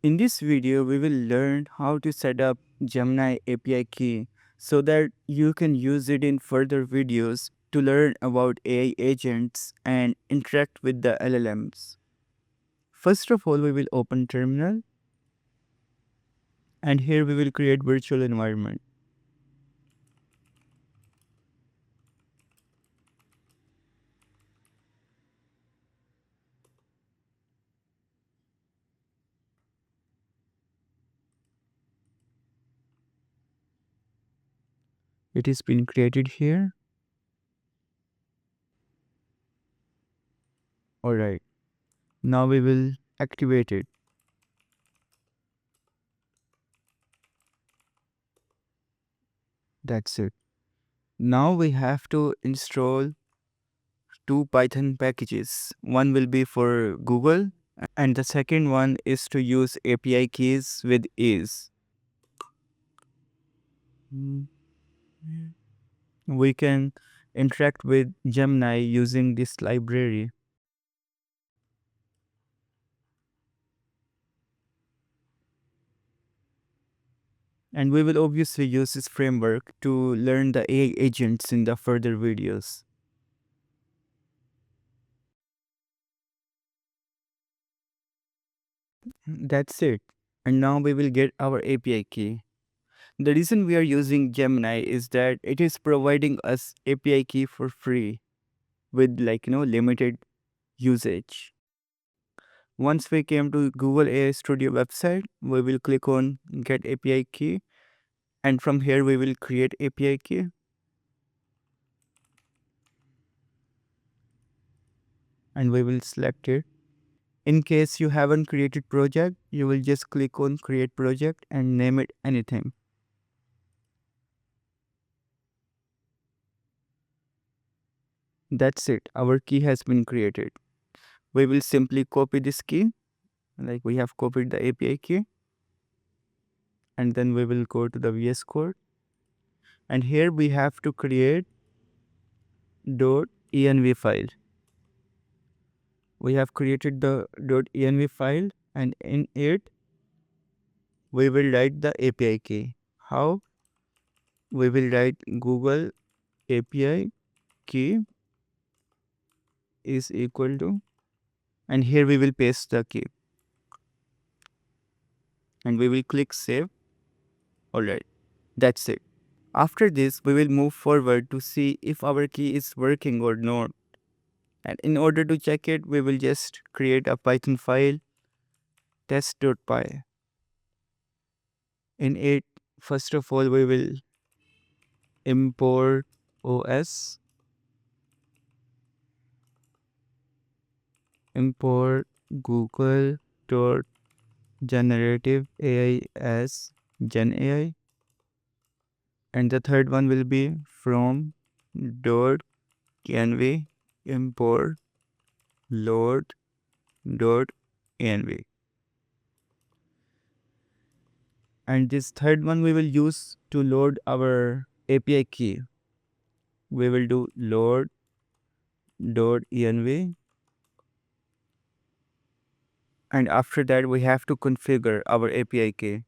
In this video, we will learn how to set up Gemini API key so that you can use it in further videos to learn about AI agents and interact with the LLMs. First of all, we will open terminal and here we will create virtual environment. It is been created here. Alright, now we will activate it. That's it. Now we have to install two Python packages. One will be for Google and the second one is to use API keys with ease. We can interact with Gemini using this library. And we will obviously use this framework to learn the AI agents in the further videos. That's it. And now we will get our API key. The reason we are using Gemini is that it is providing us API key for free with limited usage. Once we came to Google AI Studio website, we will click on get API key and from here we will create API key. And we will select it. In case you haven't created project, you will just click on create project and name it anything. That's it. Our key has been created. We will simply copy this key, like we have copied the API key. And then we will go to the VS Code. And here we have to create .env file. We have created the .env file and in it we will write the API key. How? We will write Google API key is equal to, and here we will paste the key and we will click save. Alright, that's it. After this, we will move forward to see if our key is working or not. And in order to check it, we will just create a Python file test.py. In it, first of all, we will import OS, import google.generative.ai as GenAI, and the third one will be from .env import load.env. And this third one we will use to load our API key. We will do load.env, and after that we have to configure our API key.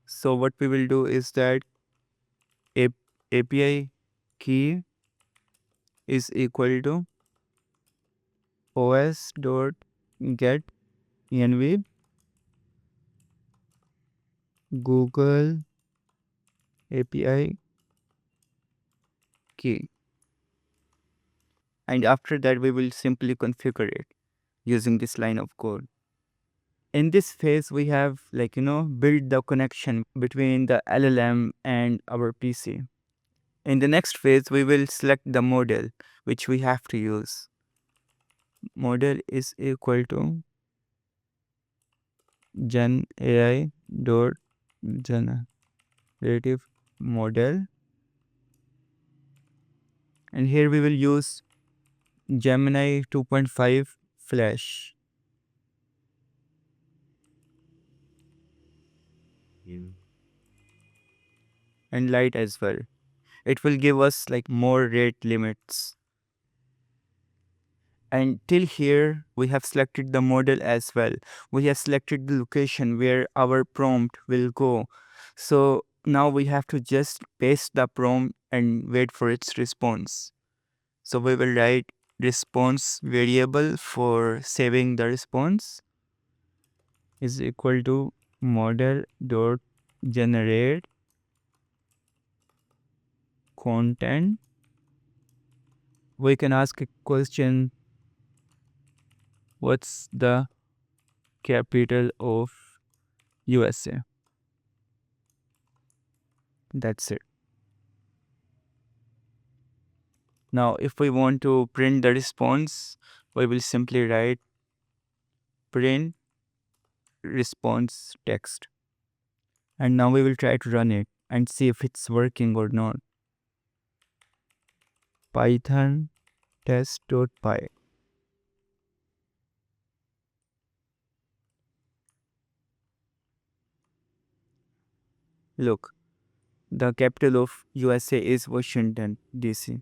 So what we will do is that API key is equal to os.get.env Google API key. And after that we will simply configure it using this line of code. In this phase we have built the connection between the LLM and our PC. In the next phase we will select the model which we have to use. Model is equal to GenAI.generative model, and here we will use Gemini 2.5 Flash. And light as well. It will give us more rate limits. And till here, we have selected the model as well. We have selected the location where our prompt will go. So now we have to just paste the prompt and wait for its response. So we will write response variable for saving the response is equal to model dot generate content. We can ask a question, what's the capital of USA? That's it. Now, if we want to print the response, we will simply write print response text. And now we will try to run it and see if it's working or not. Python test.py. Look, the capital of USA is Washington, DC.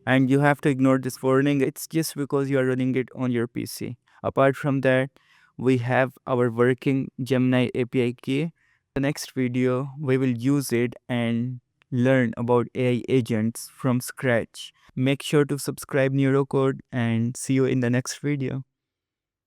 And you have to ignore this warning. It's just because you are running it on your PC. Apart from that, we have our working Gemini API key. The next video, we will use it and learn about AI agents from scratch. Make sure to subscribe Neurocode and see you in the next video.